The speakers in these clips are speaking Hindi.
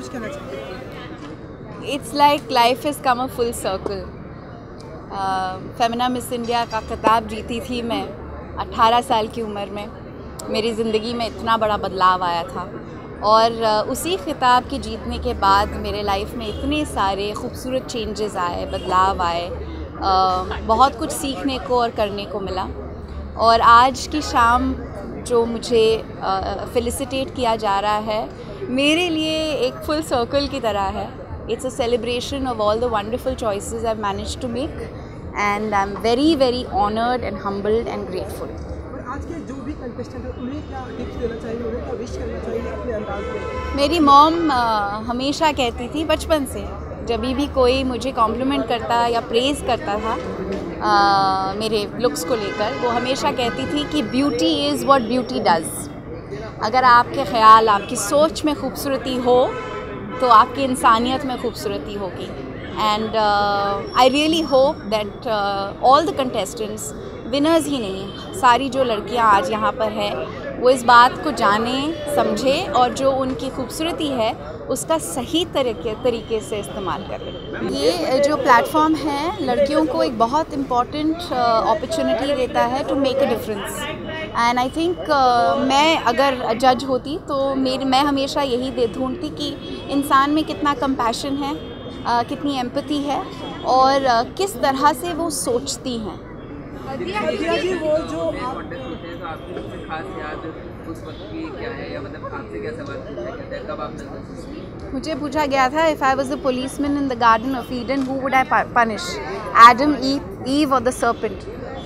कुछ कहना चाहते हैं? It's like life is come a full circle. Femina miss India का खिताब जीती थी मैं 18 साल की उम्र में। मेरी ज़िंदगी में इतना बड़ा बदलाव आया था और उसी खिताब के जीतने के बाद मेरे लाइफ में इतने सारे खूबसूरत चेंजेस आए, बदलाव आए, बहुत कुछ सीखने को और करने को मिला। और आज की शाम जो मुझे फेलिसिटेट किया जा रहा है मेरे लिए एक फुल सर्कल की तरह है। It's a celebration of all the wonderful choices I manage to make and I am very very honoured and humbled and grateful. और आज के जो भी कंटेस्टेंट हैं उन्हें क्या टिप्स देना चाहिए, उन्हें क्या विश करना चाहिए अपने अंदाज में? मेरी मॉम हमेशा कहती थी बचपन से, जब भी कोई मुझे कॉम्प्लीमेंट करता या प्रेज़ करता था मेरे लुक्स को लेकर, वो हमेशा कहती थी कि beauty is what beauty does. अगर आपके ख़्याल, आपकी सोच में खूबसूरती हो तो आपकी इंसानियत में खूबसूरती होगी। And I really hope that all the contestants, winners ही नहीं, सारी जो लड़कियां आज यहाँ पर हैं वो इस बात को जाने, समझे और जो उनकी खूबसूरती है उसका सही तरीके से इस्तेमाल करें। ये जो प्लेटफॉर्म है लड़कियों को एक बहुत इम्पॉर्टेंट अपॉर्चुनिटी देता है to make a difference. And I think मैं अगर जज होती तो मैं हमेशा यही ढूंढती कि इंसान में कितना कंपैशन है, कितनी एम्पैथी है और किस तरह से वो सोचती हैं। जी, वो जो मुझे पूछा गया था if I was the policeman in the garden of Eden who would I punish, Adam, Eve और द सर्पेंट।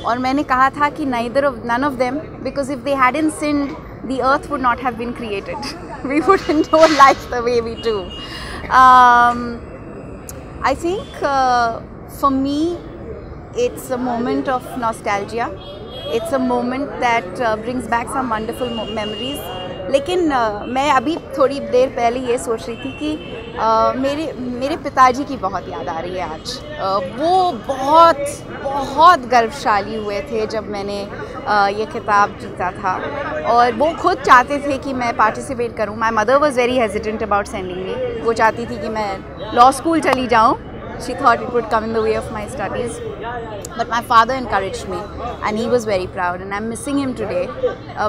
और मैंने कहा था कि none of them, because if they hadn't sinned the earth would not have been created. We wouldn't know life the way we do. I think for me it's a moment of nostalgia. It's a moment that brings back some wonderful memories. लेकिन मैं अभी थोड़ी देर पहले ये सोच रही थी कि मेरे पिताजी की बहुत याद आ रही है आज। वो बहुत गर्वशाली हुए थे जब मैंने ये खिताब जीता था और वो खुद चाहते थे कि मैं पार्टिसिपेट करूं। My mother was very hesitant about sending me. वो चाहती थी कि मैं लॉ स्कूल चली जाऊं। She thought it would come in the way of my studies, but my father encouraged me and he was very proud, and I'm missing him today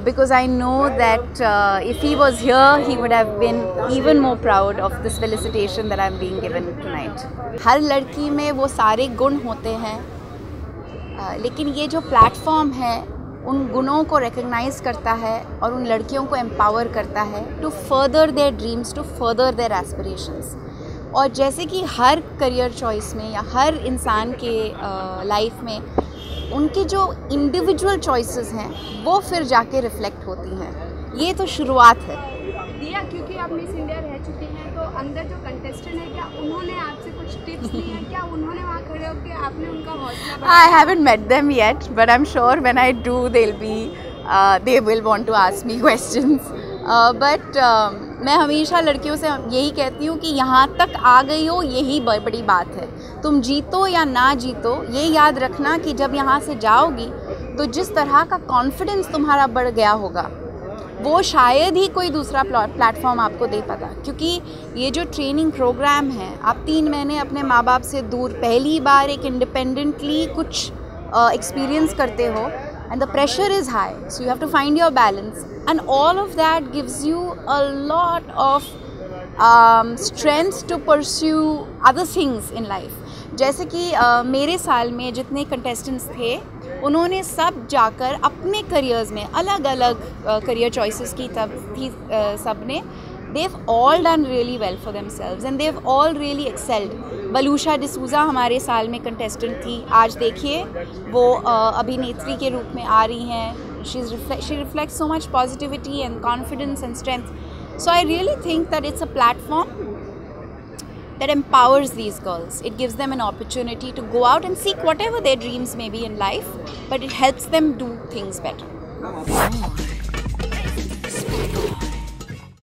because I know that if he was here he would have been even more proud of this felicitation that I'm being given tonight. हर लड़की में वो सारे गुण होते हैं, लेकिन ये जो प्लेटफॉर्म है उन गुणों को रिकग्नाइज करता है और उन लड़कियों को एम्पावर करता है to further their dreams, to further their aspirations. और जैसे कि हर करियर चॉइस में या हर इंसान के लाइफ में उनकी जो इंडिविजुअल चॉइसेस हैं वो फिर जाके रिफ्लेक्ट होती हैं। ये तो शुरुआत है। दिया, क्योंकि आप मिस इंडिया रह चुकी हैं तो अंदर जो कंटेस्टेंट है क्या उन्होंने आपसे कुछ टिप्स दी हैं? क्या उन्होंने वहाँ खड़े होकर आपने उनका हौसला बढ़ाया? I haven't met them yet, but I'm sure when I do they will want to ask me questions. मैं हमेशा लड़कियों से यही कहती हूँ कि यहाँ तक आ गई हो यही बड़ी बात है। तुम जीतो या ना जीतो, ये याद रखना कि जब यहाँ से जाओगी तो जिस तरह का कॉन्फिडेंस तुम्हारा बढ़ गया होगा वो शायद ही कोई दूसरा प्लेटफॉर्म आपको दे पाता। क्योंकि ये जो ट्रेनिंग प्रोग्राम है, आप 3 महीने अपने माँ बाप से दूर पहली बार एक इंडिपेंडेंटली कुछ एक्सपीरियंस करते हो, and the pressure is high, so you have to find your balance, and all of that gives you a lot of strength to pursue other things in life. जैसे कि मेरे साल में जितने contestants थे उन्होंने सब जाकर अपने करियर्स में अलग अलग करियर चॉइसेस की तब भी सब ने they've all done really well for themselves and they've all really excelled. बलूशा D'Souza हमारे साल में कंटेस्टेंट थी, आज देखिए वो अभिनेत्री के रूप में आ रही हैं। she reflects so much positivity and confidence and strength. So I really think that it's a platform that empowers these girls. It gives them an opportunity to go out and seek whatever their dreams may be in life, but it helps them do things better.